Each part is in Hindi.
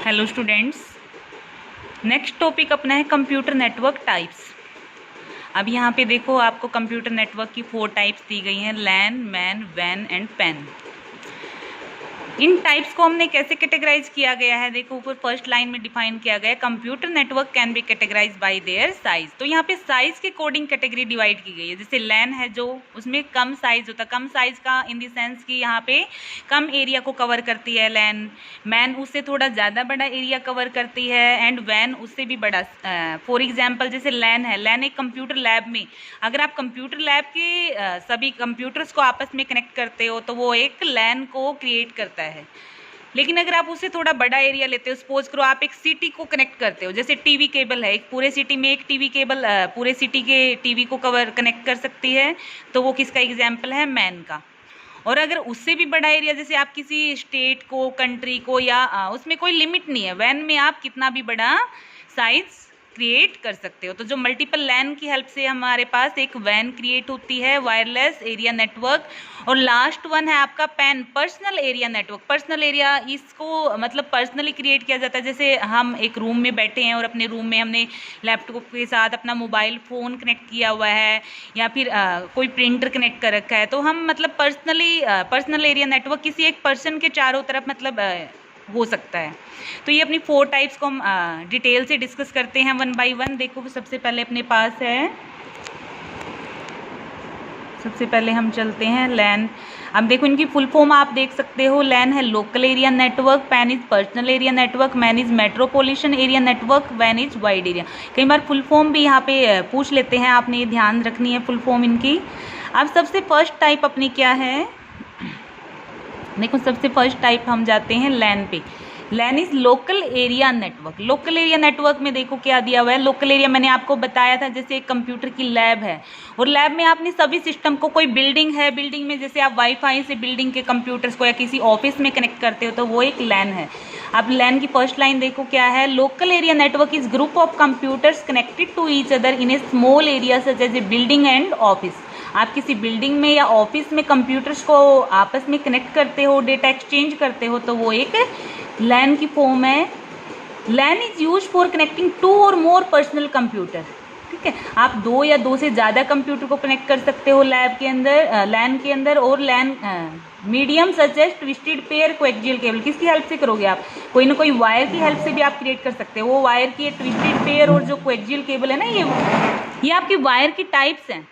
हेलो स्टूडेंट्स, नेक्स्ट टॉपिक अपना है कंप्यूटर नेटवर्क टाइप्स। अब यहाँ पे देखो, आपको कंप्यूटर नेटवर्क की 4 टाइप्स दी गई हैं, लैन, मैन, वैन एंड पैन। इन टाइप्स को हमने कैसे कैटेगराइज किया गया है, देखो ऊपर फर्स्ट लाइन में डिफाइन किया गया है, computer network can be categorise by their size. तो यहाँ पे साइज के अकॉर्डिंग कैटेगरी डिवाइड की गई है। जैसे लैन है जो, उसमें कम साइज होता है, कम साइज का इन द सेंस कि यहाँ पे कम एरिया को कवर करती है लैन। मैन उससे थोड़ा ज़्यादा बड़ा एरिया कवर करती है, एंड वैन उससे भी बड़ा। फॉर एग्जाम्पल जैसे लैन है, लैन एक कंप्यूटर लैब में, अगर आप कंप्यूटर लैब के सभी कंप्यूटर्स को आपस में कनेक्ट करते हो तो वो एक लैन को क्रिएट करता है। लेकिन अगर आप उससे थोड़ा बड़ा एरिया लेते हो, सपोज करो आप एक सिटी को कनेक्ट करते हो, जैसे टीवी केबल है, एक पूरे सिटी में एक टीवी केबल पूरे सिटी के टीवी को कनेक्ट कर सकती है, तो वो किसका एग्जाम्पल है, मैन का। और अगर उससे भी बड़ा एरिया, जैसे आप किसी स्टेट को, कंट्री को, या उसमें कोई लिमिट नहीं है, वैन में आप कितना भी बड़ा साइज क्रिएट कर सकते हो। तो जो मल्टीपल लैन की हेल्प से हमारे पास एक वैन क्रिएट होती है, वायरलेस एरिया नेटवर्क। और लास्ट वन है आपका pan, personal area network. Personal area, इसको मतलब पर्सनली क्रिएट किया जाता है। जैसे हम एक रूम में बैठे हैं और अपने रूम में हमने लैपटॉप के साथ अपना मोबाइल फ़ोन कनेक्ट किया हुआ है, या फिर कोई प्रिंटर कनेक्ट कर रखा है, तो हम मतलब पर्सनल एरिया नेटवर्क किसी एक पर्सन के चारों तरफ मतलब हो सकता है। तो ये अपनी 4 टाइप्स को हम डिटेल से डिस्कस करते हैं वन बाय वन। देखो सबसे पहले अपने पास है, सबसे पहले हम चलते हैं लैन। अब देखो इनकी फुल फॉर्म आप देख सकते हो, लैन है local area network, PAN is personal area network, MAN is metropolitan area network, वैन इज वाइड एरिया। कई बार फुल फॉर्म भी यहाँ पे पूछ लेते हैं, आपने ये ध्यान रखनी है फुल फॉर्म इनकी। अब सबसे फर्स्ट टाइप अपनी क्या है, देखो सबसे फर्स्ट टाइप हम जाते हैं लैन पे। LAN is local area network. Local area network में देखो क्या दिया हुआ है, लोकल एरिया मैंने आपको बताया था, जैसे एक कंप्यूटर की लैब है और लैब में आपने सभी सिस्टम को, कोई बिल्डिंग है, बिल्डिंग में जैसे आप वाईफाई से बिल्डिंग के कंप्यूटर्स को या किसी ऑफिस में कनेक्ट करते हो, तो वो एक लैन है। अब लैन की फर्स्ट लाइन देखो क्या है, local area network is group of computers connected to each other in a small area such as a building and office. आप किसी बिल्डिंग में या ऑफिस में कंप्यूटर्स को आपस में कनेक्ट करते हो, डेटा एक्सचेंज करते हो, तो वो एक लैन की फॉर्म है। लैन इज यूज फॉर कनेक्टिंग 2 और मोर पर्सनल कंप्यूटर। ठीक है, आप 2 या 2 से ज़्यादा कंप्यूटर को कनेक्ट कर सकते हो लैब के अंदर, लैन के अंदर। और LAN medium such as twisted pair coaxial cable, किसकी हेल्प से करोगे आप, कोई ना कोई वायर की हेल्प से भी आप क्रिएट कर सकते हो। वो वायर की ट्विस्टेड पेयर और जो कोएक्सियल केबल है ना, ये आपकी वायर की टाइप्स हैं।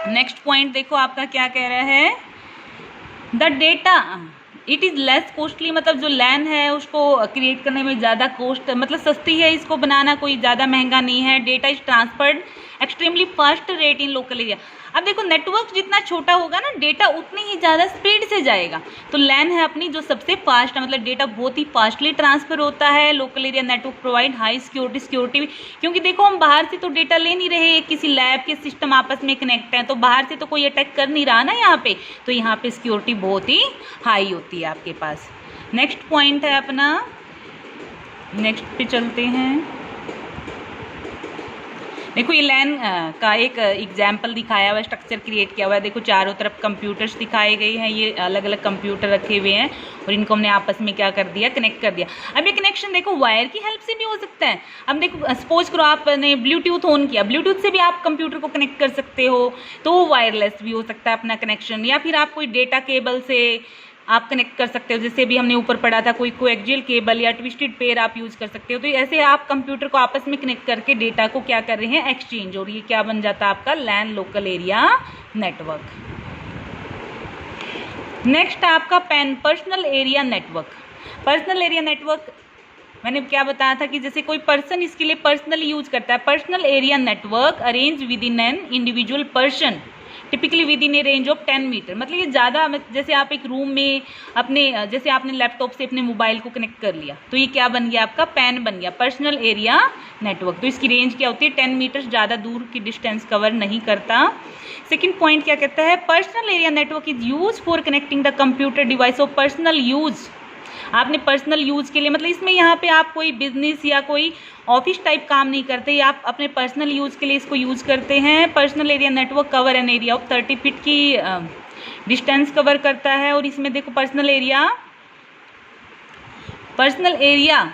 नेक्स्ट पॉइंट देखो आपका क्या कह रहा है, the data it is less costly. मतलब जो लैन है उसको क्रिएट करने में ज़्यादा कॉस्ट, मतलब सस्ती है, इसको बनाना कोई ज़्यादा महंगा नहीं है। Data is transferred extremely fast rate in local area. अब देखो नेटवर्क जितना छोटा होगा ना, डेटा उतनी ही ज़्यादा स्पीड से जाएगा। तो लैन है अपनी जो सबसे फास्ट है, मतलब डेटा बहुत ही फास्टली ट्रांसफर होता है। Local area network provide high security, क्योंकि देखो हम बाहर से तो डेटा ले नहीं रहे, किसी लैब के सिस्टम आपस में कनेक्ट हैं, तो बाहर से तो कोई अटैक कर नहीं रहा ना यहाँ पे, तो यहाँ पे सिक्योरिटी बहुत ही हाई होती है आपके पास। नेक्स्ट पॉइंट है अपना, नेक्स्ट पे चलते हैं। देखो ये लैन का एक एग्जाम्पल दिखाया हुआ है, स्ट्रक्चर क्रिएट किया हुआ है। देखो चारों तरफ कंप्यूटर्स दिखाए गए हैं, ये अलग अलग कंप्यूटर रखे हुए हैं और इनको हमने आपस में क्या कर दिया, कनेक्ट कर दिया। अब ये कनेक्शन देखो वायर की हेल्प से भी हो सकता है। अब देखो सपोज करो आपने ब्लूटूथ ऑन किया, ब्लूटूथ से भी आप कंप्यूटर को कनेक्ट कर सकते हो, तो वायरलेस भी हो सकता है अपना कनेक्शन। या फिर आप कोई डेटा केबल से आप कनेक्ट कर सकते हो, जैसे भी हमने ऊपर पढ़ा था, कोई कोएक्सियल केबल या ट्विस्टेड पेयर आप यूज़ कर सकते हो। तो ऐसे आप कंप्यूटर को आपस में कनेक्ट करके डेटा को क्या कर रहे हैं, एक्सचेंज, और ये क्या बन जाता है आपका लैन लोकल एरिया नेटवर्क। नेक्स्ट आपका pan, personal area network. Personal area network मैंने क्या बताया था कि जैसे कोई पर्सन इसके लिए पर्सनली यूज करता है। Personal area network arrange within an individual person, typically within a range of 10 metre. मतलब ये ज़्यादा, जैसे आप एक रूम में अपने, जैसे आपने लैपटॉप से अपने मोबाइल को कनेक्ट कर लिया, तो ये क्या बन गया आपका पैन बन गया, पर्सनल एरिया नेटवर्क। तो इसकी रेंज क्या होती है, 10 मीटर, ज़्यादा दूर की डिस्टेंस कवर नहीं करता। सेकेंड पॉइंट क्या कहता है, personal area network is use for connecting the computer device of personal use. आपने पर्सनल यूज़ के लिए, मतलब इसमें यहाँ पे आप कोई बिजनेस या कोई ऑफिस टाइप काम नहीं करते, आप अपने पर्सनल यूज़ के लिए इसको यूज़ करते हैं। Personal area network cover an area of 30 feet की डिस्टेंस कवर करता है। और इसमें देखो personal area personal area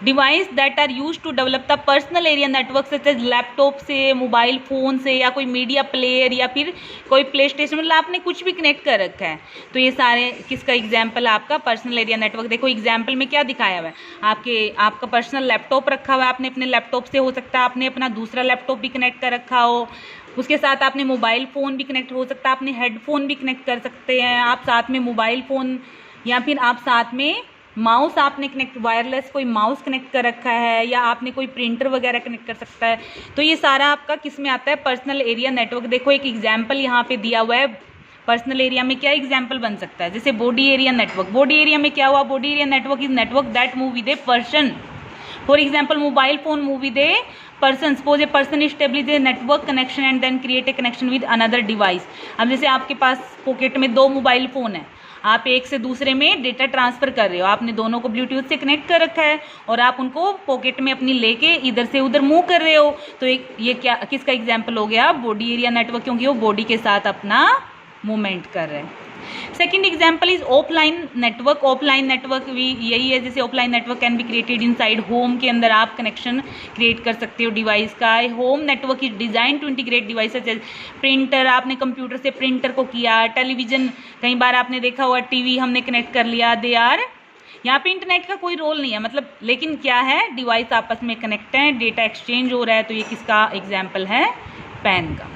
device that are use to develop the personal area network such as laptop से, मोबाइल फ़ोन से, या कोई मीडिया प्लेयर, या फिर कोई प्ले स्टेशन, मतलब आपने कुछ भी कनेक्ट कर रखा है। तो ये सारे किसका एग्जाम्पल, आपका पर्सनल एरिया नेटवर्क। देखो एग्जाम्पल में क्या दिखाया हुआ है, आपका पर्सनल लैपटॉप रखा हुआ है, आपने अपने लैपटॉप से, हो सकता है आपने अपना दूसरा लैपटॉप भी कनेक्ट कर रखा हो, उसके साथ आपने मोबाइल फ़ोन भी कनेक्ट हो सकता है, आपने हेडफोन भी कनेक्ट कर सकते हैं, आप साथ में मोबाइल फ़ोन, या फिर आप साथ में माउस आपने कनेक्ट, वायरलेस कोई माउस कनेक्ट कर रखा है, या आपने कोई प्रिंटर वगैरह कनेक्ट कर सकता है। तो ये सारा आपका किस में आता है, पर्सनल एरिया नेटवर्क। देखो एक एग्जाम्पल यहाँ पे दिया हुआ है, पर्सनल एरिया में क्या एग्जाम्पल बन सकता है, जैसे body area network. Body area में क्या हुआ, body area network is network that move with a person. For example mobile phone move with a person. Suppose a person establish a network connection and then create a connection with another device. अब जैसे आपके पास पॉकेट में 2 मोबाइल फ़ोन है, आप एक से दूसरे में डेटा ट्रांसफ़र कर रहे हो, आपने दोनों को ब्लूटूथ से कनेक्ट कर रखा है और आप उनको पॉकेट में अपनी लेके इधर से उधर मूव कर रहे हो। तो ये क्या किसका एग्जाम्पल हो गया, बॉडी एरिया नेटवर्क, क्योंकि वो बॉडी के साथ अपना मूवमेंट कर रहे हैं। Second example is offline network. Offline network भी यही है, जैसे offline network can be created inside home, के अंदर आप कनेक्शन क्रिएट कर सकते हो डिवाइस का। Home network is design to integrate devices as printer, आपने कंप्यूटर से प्रिंटर को किया, टेलीविजन, कई बार आपने देखा हुआ टीवी हमने कनेक्ट कर लिया, दे आर, यहाँ पे इंटरनेट का कोई रोल नहीं है, मतलब लेकिन क्या है, डिवाइस आपस में कनेक्ट है, डेटा एक्सचेंज हो रहा है। तो ये किसका एग्जाम्पल है, पैन का।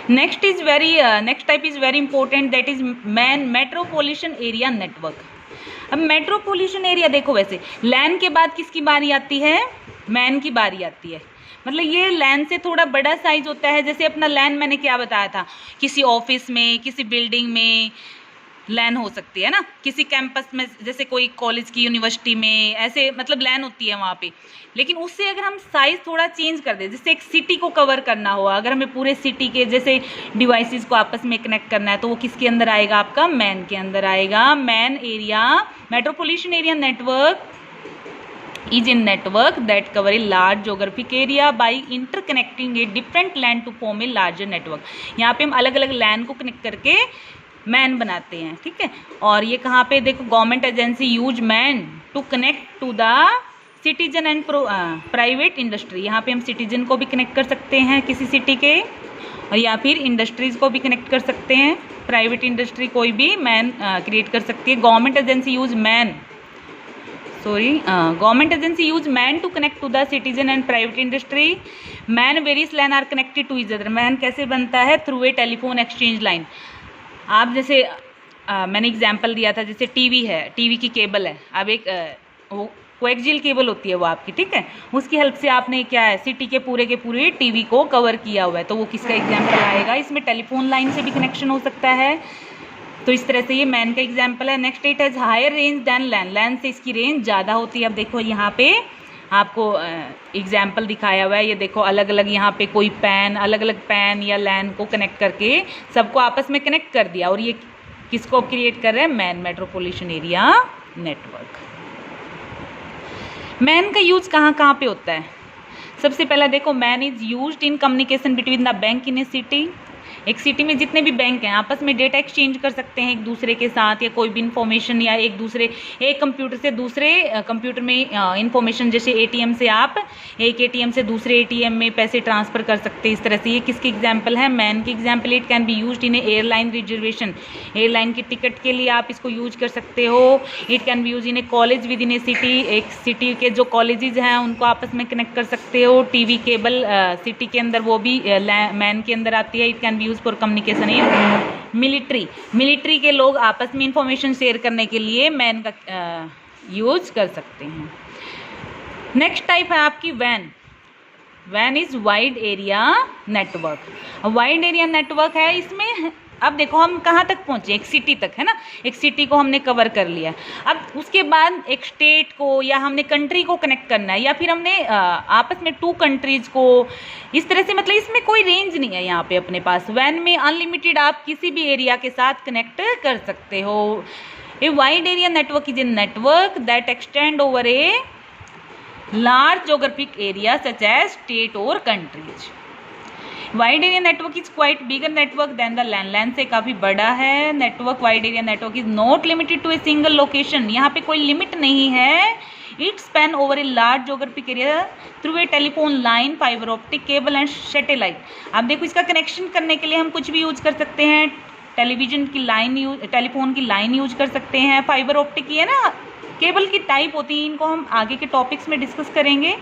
Next type is very important, that is metropolitan area network. अब मेट्रोपॉलिटन एरिया देखो, वैसे लैन के बाद किसकी बारी आती है, मैन की बारी आती है। मतलब ये लैन से थोड़ा बड़ा साइज होता है। जैसे अपना लैन मैंने क्या बताया था, किसी ऑफिस में, किसी बिल्डिंग में लैन हो सकती है ना, किसी कैंपस में, जैसे कोई कॉलेज की, यूनिवर्सिटी में, ऐसे मतलब लैन होती है वहाँ पे। लेकिन उससे अगर हम साइज़ थोड़ा चेंज कर दें, जैसे एक सिटी को कवर करना हो, अगर हमें पूरे सिटी के जैसे डिवाइसेस को आपस में कनेक्ट करना है, तो वो किसके अंदर आएगा, आपका मैन के अंदर आएगा। Man area metropolitan area network is a network that cover a large geographic area by interconnecting a different LAN to form a larger network। यहाँ पे हम अलग अलग LAN को कनेक्ट करके मैन बनाते हैं, ठीक है। और ये कहाँ पे देखो, government agency use MAN to connect to the citizen and private industry. यहाँ पे हम सिटीजन को भी कनेक्ट कर सकते हैं किसी सिटी के, और या फिर इंडस्ट्रीज को भी कनेक्ट कर सकते हैं, प्राइवेट इंडस्ट्री कोई भी मैन क्रिएट कर सकती है। Government agency use man government agency use man to connect to the citizen and private industry। man various LAN are connected to each other। man कैसे बनता है, through a telephone exchange line. आप जैसे मैंने एग्जांपल दिया था, जैसे टीवी है, टीवी की केबल है, अब एक वो कोएक्सियल केबल होती है वो आपकी, ठीक है, उसकी हेल्प से आपने क्या है, सिटी के पूरे टीवी को कवर किया हुआ है। तो वो किसका एग्जाम्पल आएगा, इसमें टेलीफोन लाइन से भी कनेक्शन हो सकता है। तो इस तरह से ये मैन का एग्जाम्पल है। Next it has higher range than LAN. LAN से इसकी रेंज ज़्यादा होती है। अब देखो यहाँ पे आपको एग्जाम्पल दिखाया हुआ है, ये देखो अलग अलग यहाँ पे कोई पैन, अलग अलग पैन या लैन को कनेक्ट करके सबको आपस में कनेक्ट कर दिया, और ये किसको क्रिएट कर रहे हैं, man, metropolitan area network. Man का यूज कहाँ कहाँ पे होता है, सबसे पहला देखो, man is used in communication between the bank in A city. एक सिटी में जितने भी बैंक हैं आपस में डेटा एक्सचेंज कर सकते हैं एक दूसरे के साथ, या कोई भी इंफॉर्मेशन, या एक कंप्यूटर से दूसरे कंप्यूटर में इंफॉर्मेशन, जैसे एटीएम से आप एक एटीएम से दूसरे एटीएम में पैसे ट्रांसफ़र कर सकते हैं। इस तरह से ये किसकी एग्जाम्पल है, मैन की example. It can be used in airline reservation. Airline की टिकट के लिए आप इसको यूज कर सकते हो। It can be use in A college with in A city. एक सिटी के जो कॉलेजेस हैं उनको आपस में कनेक्ट कर सकते हो। टीवी केबल सिटी के अंदर वो भी मैन के अंदर आती है। It can be use for communication in military के लोग आपस में इंफॉर्मेशन शेयर करने के लिए मैन का यूज कर सकते हैं। नेक्स्ट टाइप है आपकी वैन is wide area network. Wide area network है, इसमें अब देखो हम कहाँ तक पहुँचे, एक सिटी तक, है ना, एक सिटी को हमने कवर कर लिया। अब उसके बाद एक स्टेट को या हमने कंट्री को कनेक्ट करना है, या फिर हमने आपस में 2 कंट्रीज को, इस तरह से, मतलब इसमें कोई रेंज नहीं है यहाँ पे अपने पास। वैन में अनलिमिटेड आप किसी भी एरिया के साथ कनेक्ट कर सकते हो। A wide area network is a network that extend over a large geographic area such as state और countries. Wide area network is quite bigger network than the LAN, LAN से काफ़ी बड़ा है नेटवर्क। Wide area network is not limited to a single location, यहाँ पे कोई लिमिट नहीं है। It span over a large geographic area through a telephone line, fibre optic cable and satellite. आप देखो इसका कनेक्शन करने के लिए हम कुछ भी यूज कर सकते हैं, टेलीविजन की लाइन यूज, टेलीफोन की लाइन यूज कर सकते हैं, फाइबर ऑप्टिक की है ना केबल की टाइप होती है, इनको हम आगे के टॉपिक्स में डिस्कस करेंगे।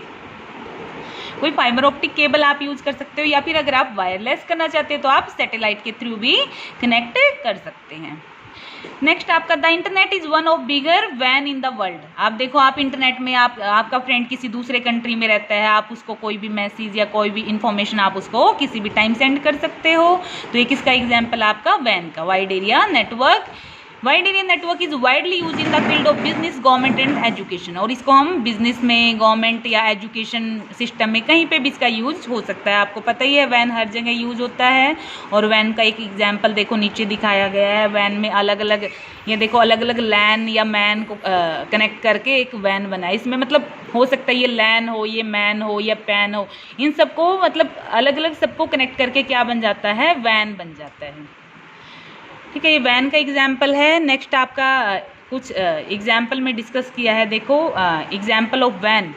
कोई फाइबर ऑप्टिक केबल आप यूज कर सकते हो, या फिर अगर आप वायरलेस करना चाहते हो तो आप सैटेलाइट के थ्रू भी कनेक्ट कर सकते हैं। नेक्स्ट आपका the internet is one of bigger van in the world. आप देखो आप इंटरनेट में आपका फ्रेंड किसी दूसरे कंट्री में रहता है, आप उसको कोई भी मैसेज या कोई भी इंफॉर्मेशन आप उसको किसी भी टाइम सेंड कर सकते हो। तो ये किसका एग्जाम्पल आपका वैन का, wide area network. Wide area network is widely use in the field of business, government and education. और इसको हम बिजनेस में, गवर्नमेंट या एजुकेशन सिस्टम में कहीं पे भी इसका यूज हो सकता है। आपको पता ही है वैन हर जगह यूज होता है। और वैन का एक एग्जाम्पल देखो नीचे दिखाया गया है। वैन में अलग अलग, ये देखो अलग अलग लैन या मैन को कनेक्ट करके एक वैन बना है। इसमें मतलब हो सकता है ये लैन हो, ये मैन हो या पैन हो, इन सबको मतलब अलग अलग सबको कनेक्ट करके क्या बन जाता है, वैन बन जाता है। ठीक है, ये वैन का एग्जाम्पल है। नेक्स्ट आपका कुछ एग्जाम्पल में डिस्कस किया है। देखो एग्जाम्पल ऑफ वैन,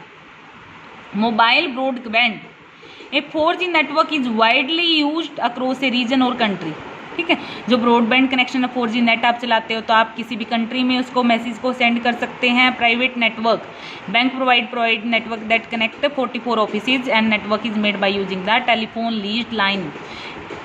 mobile broadband a 4G network is widely used across a region और कंट्री। ठीक है, जो ब्रॉडबैंड कनेक्शन है 4G नेट आप चलाते हो तो आप किसी भी कंट्री में उसको मैसेज को सेंड कर सकते हैं। Private network, bank provide network that connect 44 offices and network is made by using the telephone leased line.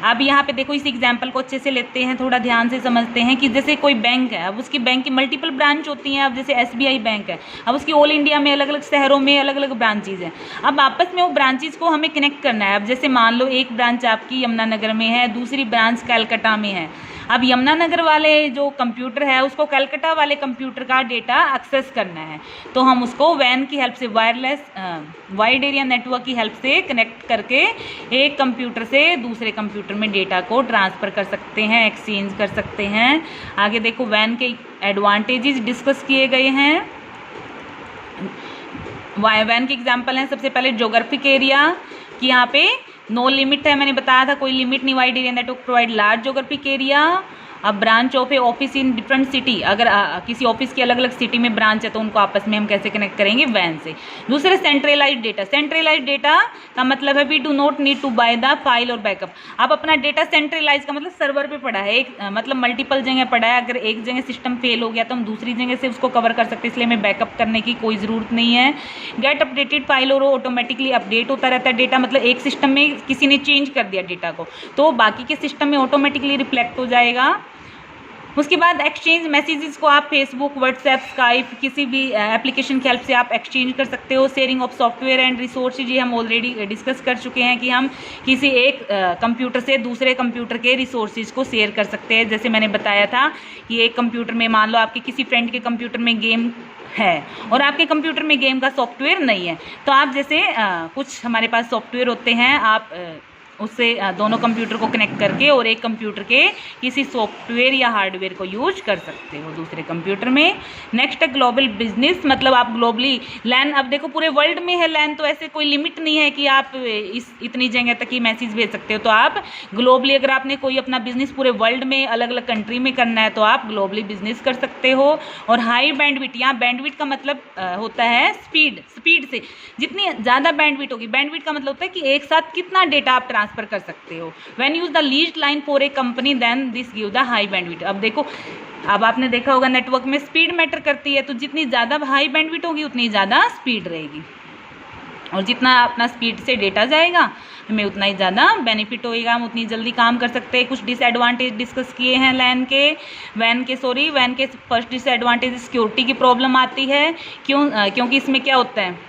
अब यहाँ पे देखो इस एग्जाम्पल को अच्छे से लेते हैं, थोड़ा ध्यान से समझते हैं कि जैसे कोई बैंक है, अब उसकी बैंक की मल्टीपल ब्रांच होती हैं। अब जैसे SBI बैंक है, अब उसकी ऑल इंडिया में अलग अलग शहरों में अलग अलग ब्रांचेज हैं। अब आपस में वो ब्रांचेज को हमें कनेक्ट करना है। अब जैसे मान लो एक ब्रांच आपकी यमुनानगर में है, दूसरी ब्रांच कलकत्ता में है। अब यमुनानगर वाले जो कंप्यूटर है उसको कलकत्ता वाले कंप्यूटर का डेटा एक्सेस करना है, तो हम उसको वैन की हेल्प से, वायरलेस वाइड एरिया नेटवर्क की हेल्प से कनेक्ट करके एक कंप्यूटर से दूसरे कंप्यूटर में डेटा को ट्रांसफ़र कर सकते हैं, एक्सचेंज कर सकते हैं। आगे देखो वैन के एडवांटेजेस डिस्कस किए गए हैं। वैन के एग्जाम्पल हैं, सबसे पहले ज्योग्राफिक एरिया कि यहाँ पे नो लिमिट है, मैंने बताया था कोई लिमिट नहीं। Wide area network provide large geographic area. अब branch of a office in different city, अगर किसी ऑफिस की अलग अलग सिटी में ब्रांच है तो उनको आपस में हम कैसे कनेक्ट करेंगे, वैन से। दूसरे सेंट्रलाइज्ड डेटा, सेंट्रलाइज्ड डेटा का मतलब है we do not need to buy the file और बैकअप। आप अपना डेटा सेंट्रलाइज का मतलब सर्वर पे पड़ा है, एक मतलब मल्टीपल जगह पड़ा है। अगर एक जगह सिस्टम फेल हो गया तो हम दूसरी जगह से उसको कवर कर सकते हैं, इसलिए हमें बैकअप करने की कोई ज़रूरत नहीं है। गेट अपडेटेड फाइल और ऑटोमेटिकली अपडेट होता रहता है डेटा, मतलब एक सिस्टम में किसी ने चेंज कर दिया डेटा को तो बाकी के सिस्टम में ऑटोमेटिकली रिफ्लेक्ट हो जाएगा। उसके बाद एक्सचेंज मैसेजेस को आप फेसबुक, व्हाट्सएप, स्काइप किसी भी एप्लीकेशन की हेल्प से आप एक्सचेंज कर सकते हो। Sharing of software and resources, ये हम ऑलरेडी डिस्कस कर चुके हैं कि हम किसी एक कंप्यूटर से दूसरे कंप्यूटर के रिसोर्सेज को शेयर कर सकते हैं। जैसे मैंने बताया था कि एक कंप्यूटर में मान लो आपके किसी फ्रेंड के कंप्यूटर में गेम है और आपके कंप्यूटर में गेम का सॉफ्टवेयर नहीं है, तो आप जैसे कुछ हमारे पास सॉफ्टवेयर होते हैं, आप उससे दोनों कंप्यूटर को कनेक्ट करके और एक कंप्यूटर के किसी सॉफ्टवेयर या हार्डवेयर को यूज कर सकते हो दूसरे कंप्यूटर में। नेक्स्ट है ग्लोबल बिजनेस, मतलब आप ग्लोबली लैन, अब देखो पूरे वर्ल्ड में है लैन, तो ऐसे कोई लिमिट नहीं है कि आप इस इतनी जगह तक ही मैसेज भेज सकते हो। तो आप ग्लोबली, अगर आपने कोई अपना बिजनेस पूरे वर्ल्ड में अलग अलग कंट्री में करना है तो आप ग्लोबली बिजनेस कर सकते हो। और हाई बैंडविड्थ, यहाँ बैंडविड्थ का मतलब होता है स्पीड, स्पीड से जितनी ज़्यादा बैंडविड्थ होगी, बैंडविड्थ का मतलब होता है कि एक साथ कितना डेटा आप ट्रांसफर कर सकते हो। When use the leased line for a company then this give the high bandwidth. अब देखो, अब आपने देखा होगा नेटवर्क में स्पीड मैटर करती है, तो जितनी ज़्यादा हाई बैंडविड्थ होगी उतनी ज़्यादा स्पीड रहेगी, और जितना अपना स्पीड से डेटा जाएगा हमें उतना ही ज़्यादा बेनिफिट होएगा, हम उतनी जल्दी काम कर सकते हैं। कुछ डिसएडवांटेज डिस्कस किए हैं वैन के फर्स्ट डिसएडवांटेज सिक्योरिटी की प्रॉब्लम आती है। क्योंकि इसमें क्या होता है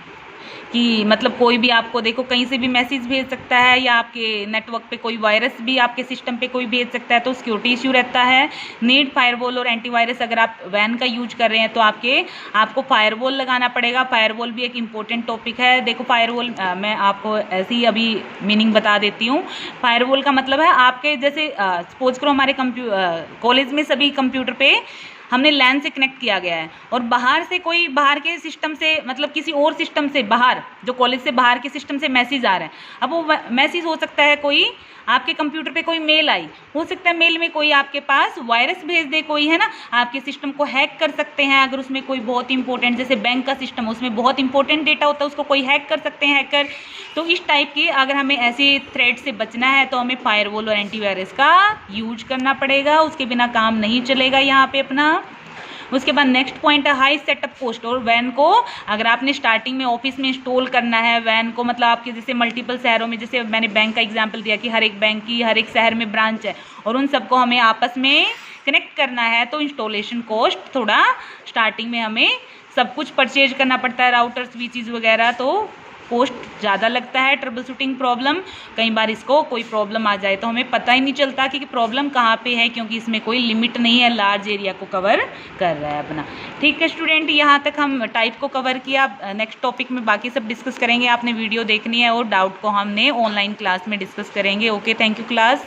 कि मतलब कोई भी आपको देखो कहीं से भी मैसेज भेज सकता है, या आपके नेटवर्क पे कोई वायरस भी आपके सिस्टम पे कोई भेज सकता है, तो सिक्योरिटी इश्यू रहता है। नीड फायरवॉल और एंटीवायरस, अगर आप वैन का यूज कर रहे हैं तो आपको फायरवॉल लगाना पड़ेगा। फायरवॉल भी एक इम्पोर्टेंट टॉपिक है। देखो फायरवॉल मैं आपको ऐसे ही अभी मीनिंग बता देती हूँ। फायरवॉल का मतलब है आपके जैसे सपोज करो हमारे कॉलेज में सभी कंप्यूटर पे हमने लैन से कनेक्ट किया गया है, और बाहर से कोई बाहर के सिस्टम से मतलब किसी और सिस्टम से बाहर जो कॉलेज से बाहर के सिस्टम से मैसेज आ रहा है। अब वो मैसेज हो सकता है कोई आपके कंप्यूटर पे कोई मेल आई, हो सकता है मेल में कोई आपके पास वायरस भेज दे कोई, है ना, आपके सिस्टम को हैक कर सकते हैं। अगर उसमें कोई बहुत इंपॉर्टेंट, जैसे बैंक का सिस्टम, उसमें बहुत इंपॉर्टेंट डेटा होता है, उसको कोई हैक कर सकते हैं हैकर। तो इस टाइप के अगर हमें ऐसे थ्रेट से बचना है तो हमें फायरवॉल और एंटीवायरस का यूज करना पड़ेगा, उसके बिना काम नहीं चलेगा यहाँ पे अपना। उसके बाद नेक्स्ट पॉइंट है हाई सेटअप कॉस्ट। और वैन को अगर आपने स्टार्टिंग में ऑफिस में इंस्टॉल करना है वैन को, मतलब आपके जैसे मल्टीपल शहरों में, जैसे मैंने बैंक का एग्जांपल दिया कि हर एक बैंक की हर एक शहर में ब्रांच है और उन सबको हमें आपस में कनेक्ट करना है, तो इंस्टॉलेशन कॉस्ट थोड़ा स्टार्टिंग में हमें सब कुछ परचेज करना पड़ता है, राउटर स्विचेस वगैरह, तो कॉस्ट ज़्यादा लगता है। ट्रबल शूटिंग प्रॉब्लम, कई बार इसको कोई प्रॉब्लम आ जाए तो हमें पता ही नहीं चलता कि प्रॉब्लम कहाँ पे है, क्योंकि इसमें कोई लिमिट नहीं है, लार्ज एरिया को कवर कर रहा है अपना। ठीक है स्टूडेंट, यहाँ तक हम टाइप को कवर किया। नेक्स्ट टॉपिक में बाकी सब डिस्कस करेंगे, आपने वीडियो देखनी है और डाउट को हमने ऑनलाइन क्लास में डिस्कस करेंगे। Okay, thank you class.